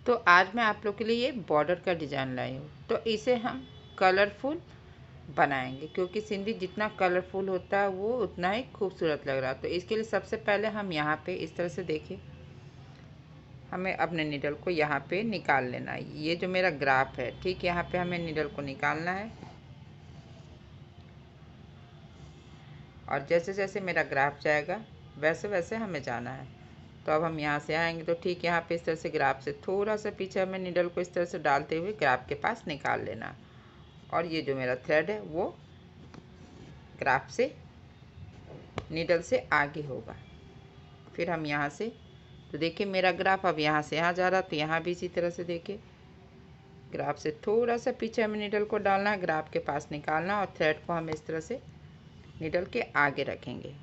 तो आज मैं आप लोग के लिए ये बॉर्डर का डिज़ाइन लाई हूँ। तो इसे हम कलरफुल बनाएंगे, क्योंकि सिंधी जितना कलरफुल होता है वो उतना ही खूबसूरत लग रहा है। तो इसके लिए सबसे पहले हम यहाँ पे इस तरह से देखिए, हमें अपने नीडल को यहाँ पे निकाल लेना है। ये जो मेरा ग्राफ है, ठीक यहाँ पे हमें नीडल को निकालना है। और जैसे जैसे मेरा ग्राफ जाएगा वैसे वैसे हमें जाना है। तो अब हम यहाँ से आएंगे तो ठीक यहाँ पे इस तरह से ग्राफ से थोड़ा सा पीछे हमें नीडल को इस तरह से डालते हुए ग्राफ के पास निकाल लेना। और ये जो मेरा थ्रेड है वो ग्राफ से नीडल से आगे होगा। फिर हम यहाँ से, तो देखिए मेरा ग्राफ अब यहाँ से यहाँ जा रहा, तो यहाँ भी इसी तरह से देखिए ग्राफ से थोड़ा सा पीछे हमें नीडल को डालना है, ग्राफ के पास निकालना और थ्रेड को हम इस तरह से नीडल के आगे रखेंगे।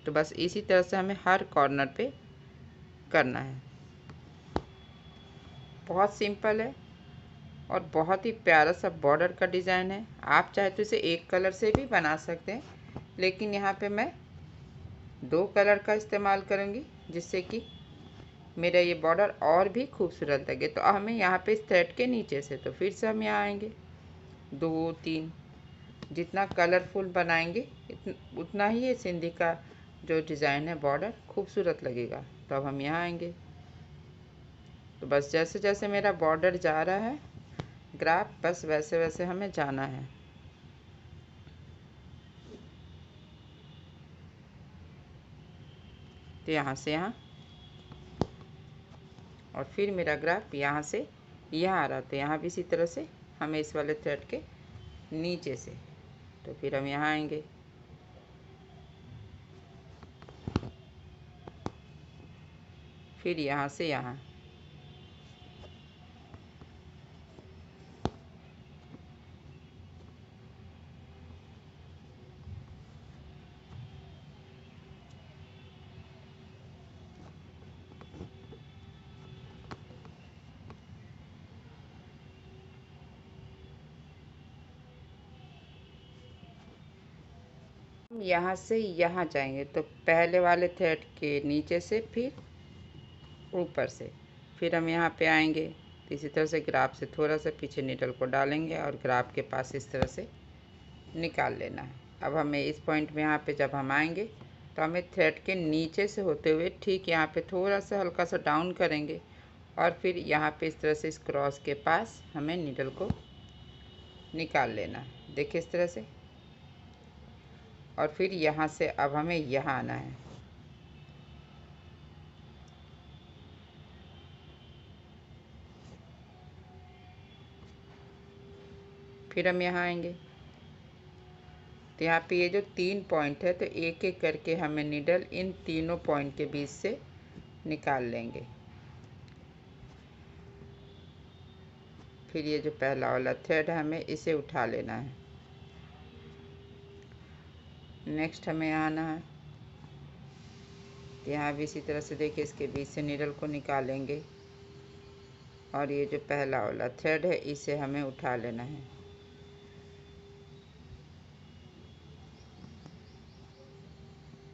तो बस इसी तरह से हमें हर कॉर्नर पे करना है। बहुत सिंपल है और बहुत ही प्यारा सा बॉर्डर का डिज़ाइन है। आप चाहे तो इसे एक कलर से भी बना सकते हैं, लेकिन यहाँ पे मैं 2 कलर का इस्तेमाल करूँगी जिससे कि मेरा ये बॉर्डर और भी खूबसूरत लगे। तो हमें यहाँ पे इस थ्रेड के नीचे से, तो फिर से हम यहाँ आएंगे, 2 3, जितना कलरफुल बनाएंगे उतना ही ये सिंधी का जो डिज़ाइन है बॉर्डर खूबसूरत लगेगा। तो अब हम यहाँ आएंगे, तो बस जैसे जैसे मेरा बॉर्डर जा रहा है ग्राफ, बस वैसे वैसे हमें जाना है। तो यहाँ से यहाँ, और फिर मेरा ग्राफ यहाँ से यहाँ आ रहा, तो यहाँ भी इसी तरह से हमें इस वाले थ्रेड के नीचे से, तो फिर हम यहाँ आएंगे, फिर यहाँ से यहाँ। यहाँ से यहाँ जाएंगे, तो पहले वाले थ्रेड के नीचे से फिर ऊपर से, फिर हम यहाँ पे आएंगे, तो इसी तरह से ग्राफ से थोड़ा सा पीछे नीडल को डालेंगे और ग्राफ के पास इस तरह से निकाल लेना है। अब हमें इस पॉइंट में यहाँ पे जब हम आएंगे तो हमें थ्रेड के नीचे से होते हुए ठीक यहाँ पे थोड़ा सा हल्का सा डाउन करेंगे और फिर यहाँ पे इस तरह से इस क्रॉस के पास हमें नीडल को निकाल लेना है। देखिए इस तरह से, और फिर यहाँ से अब हमें यहाँ आना है, फिर हम यहाँ आएंगे, तो यहाँ पे ये जो 3 पॉइंट है, तो एक एक करके हमें नीडल इन तीनों पॉइंट के बीच से निकाल लेंगे। फिर ये जो पहला वाला थ्रेड है हमें इसे उठा लेना है। नेक्स्ट हमें आना है, यहाँ भी इसी तरह से देखिए इसके बीच से नीडल को निकालेंगे और ये जो पहला वाला थ्रेड है इसे हमें उठा लेना है।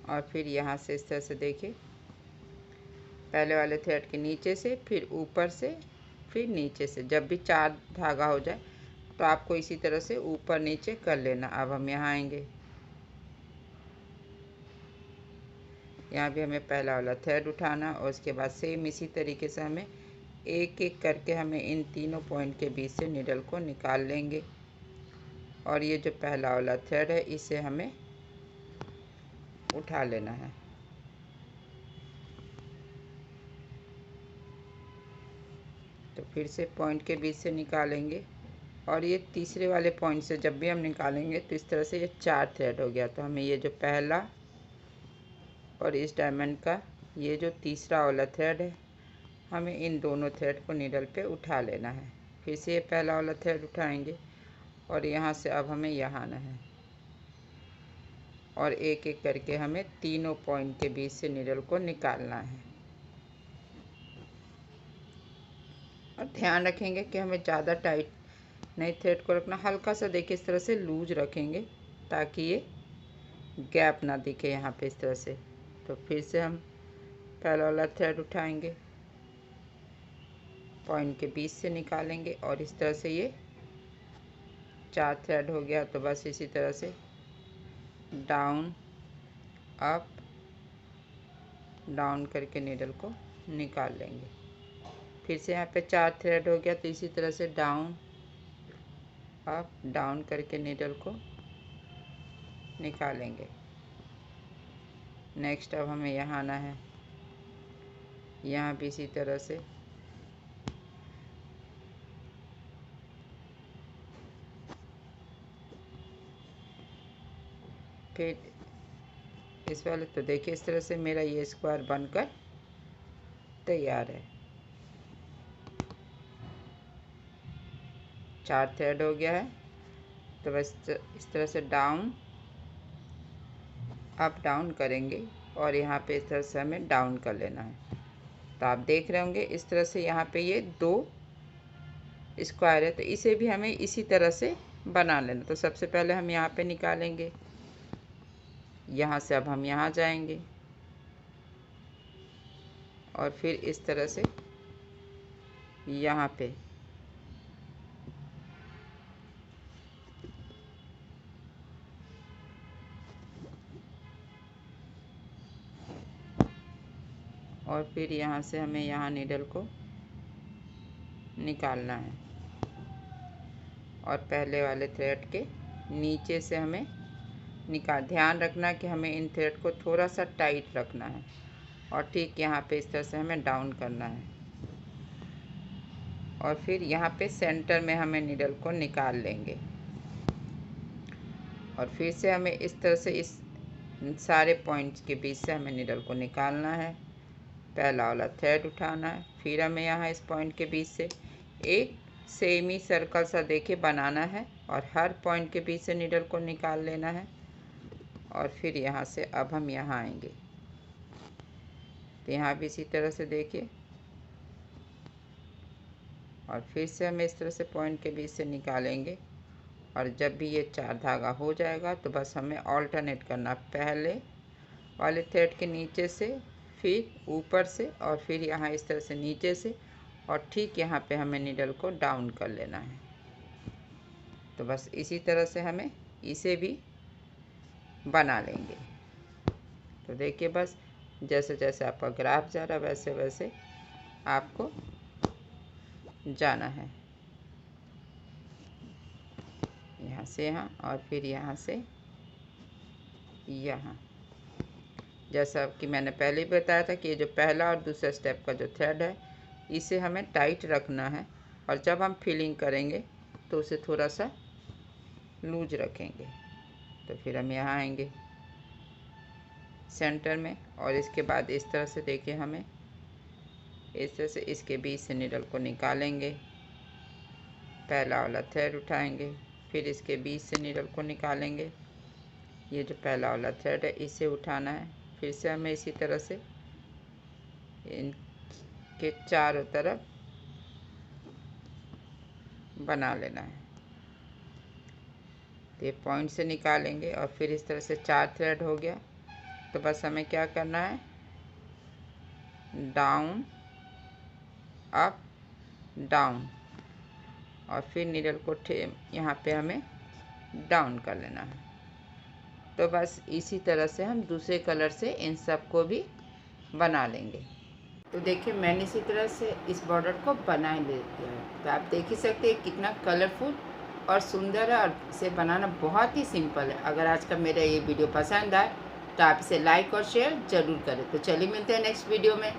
और फिर यहाँ से इस तरह से देखिए पहले वाले थ्रेड के नीचे से, फिर ऊपर से, फिर नीचे से, जब भी 4 धागा हो जाए तो आपको इसी तरह से ऊपर नीचे कर लेना। अब हम यहाँ आएंगे, यहाँ भी हमें पहला वाला थ्रेड उठाना और उसके बाद सेम इसी तरीके से हमें एक एक करके हमें इन तीनों पॉइंट के बीच से नीडल को निकाल लेंगे। और ये जो पहला वाला थ्रेड है इसे हमें उठा लेना है। तो फिर से पॉइंट के बीच से निकालेंगे और ये तीसरे वाले पॉइंट से जब भी हम निकालेंगे तो इस तरह से ये 4 थ्रेड हो गया। तो हमें ये जो पहला और इस डायमंड का ये जो तीसरा वाला थ्रेड है, हमें इन दोनों थ्रेड को नीडल पे उठा लेना है। फिर से ये पहला वाला थ्रेड उठाएंगे और यहाँ से अब हमें यहाँ आना है और एक एक करके हमें तीनों पॉइंट के बीच से नीडल को निकालना है। और ध्यान रखेंगे कि हमें ज़्यादा टाइट नहीं थ्रेड को रखना, हल्का सा देखिए इस तरह से लूज रखेंगे ताकि ये गैप ना दिखे यहाँ पे इस तरह से। तो फिर से हम पहला वाला थ्रेड उठाएंगे पॉइंट के बीच से निकालेंगे और इस तरह से ये 4 थ्रेड हो गया। तो बस इसी तरह से डाउन अप डाउन करके नीडल को निकाल लेंगे। फिर से यहाँ पे 4 थ्रेड हो गया, तो इसी तरह से डाउन अप डाउन करके नीडल को निकालेंगे। नेक्स्ट अब हमें यहाँ आना है, यहाँ भी इसी तरह से फिर इस वाले, तो देखिए इस तरह से मेरा ये स्क्वायर बनकर तैयार है। 4 थ्रेड हो गया है, तो बस इस तरह से डाउन अप डाउन करेंगे और यहाँ पे इस तरह से हमें डाउन कर लेना है। तो आप देख रहे होंगे इस तरह से यहाँ पे ये 2 स्क्वायर है, तो इसे भी हमें इसी तरह से बना लेना। तो सबसे पहले हम यहाँ पे निकालेंगे, यहाँ से अब हम यहाँ जाएंगे और फिर इस तरह से यहाँ पे और फिर यहाँ से हमें यहाँ नीडल को निकालना है और पहले वाले थ्रेड के नीचे से हमें ध्यान रखना कि हमें इन थ्रेड को थोड़ा सा टाइट रखना है और ठीक यहाँ पे इस तरह से हमें डाउन करना है और फिर यहाँ पे सेंटर में हमें नीडल को निकाल लेंगे और फिर से हमें इस तरह से इस सारे पॉइंट्स के बीच से हमें नीडल को निकालना है। पहला वाला थ्रेड उठाना है, फिर हमें यहाँ इस पॉइंट के बीच से एक सेमी सर्कल सा देके बनाना है और हर पॉइंट के बीच से नीडल को निकाल लेना है और फिर यहाँ से अब हम यहाँ आएंगे। तो यहाँ भी इसी तरह से देखिए और फिर से हमें इस तरह से पॉइंट के बीच से निकालेंगे और जब भी ये 4 धागा हो जाएगा तो बस हमें ऑल्टरनेट करना, पहले वाले थ्रेड के नीचे से फिर ऊपर से और फिर यहाँ इस तरह से नीचे से और ठीक यहाँ पे हमें नीडल को डाउन कर लेना है। तो बस इसी तरह से हमें इसे भी बना लेंगे। तो देखिए बस जैसे जैसे आपका ग्राफ जा रहा है वैसे वैसे आपको जाना है, यहाँ से यहाँ और फिर यहाँ से यहाँ। जैसा कि मैंने पहले ही बताया था कि ये जो पहला और दूसरा स्टेप का जो थ्रेड है इसे हमें टाइट रखना है और जब हम फिलिंग करेंगे तो उसे थोड़ा सा लूज रखेंगे। तो फिर हम यहाँ आएंगे सेंटर में और इसके बाद इस तरह से देखिए हमें इस तरह से इसके बीच से नीडल को निकालेंगे, पहला वाला थ्रेड उठाएंगे, फिर इसके बीच से नीडल को निकालेंगे। ये जो पहला वाला थ्रेड है इसे उठाना है, फिर से हमें इसी तरह से इनके चारों तरफ बना लेना है। तो ये पॉइंट से निकालेंगे और फिर इस तरह से 4 थ्रेड हो गया। तो बस हमें क्या करना है, डाउन अप डाउन और फिर नीडल को यहाँ पे हमें डाउन कर लेना है। तो बस इसी तरह से हम दूसरे कलर से इन सब को भी बना लेंगे। तो देखिए मैंने इसी तरह से इस बॉर्डर को बना लेते हैं। तो आप देख ही सकते हैं कितना कलरफुल और सुंदर है और इसे बनाना बहुत ही सिंपल है। अगर आज का मेरा ये वीडियो पसंद आए तो आप इसे लाइक और शेयर ज़रूर करें। तो चलिए मिलते हैं नेक्स्ट वीडियो में।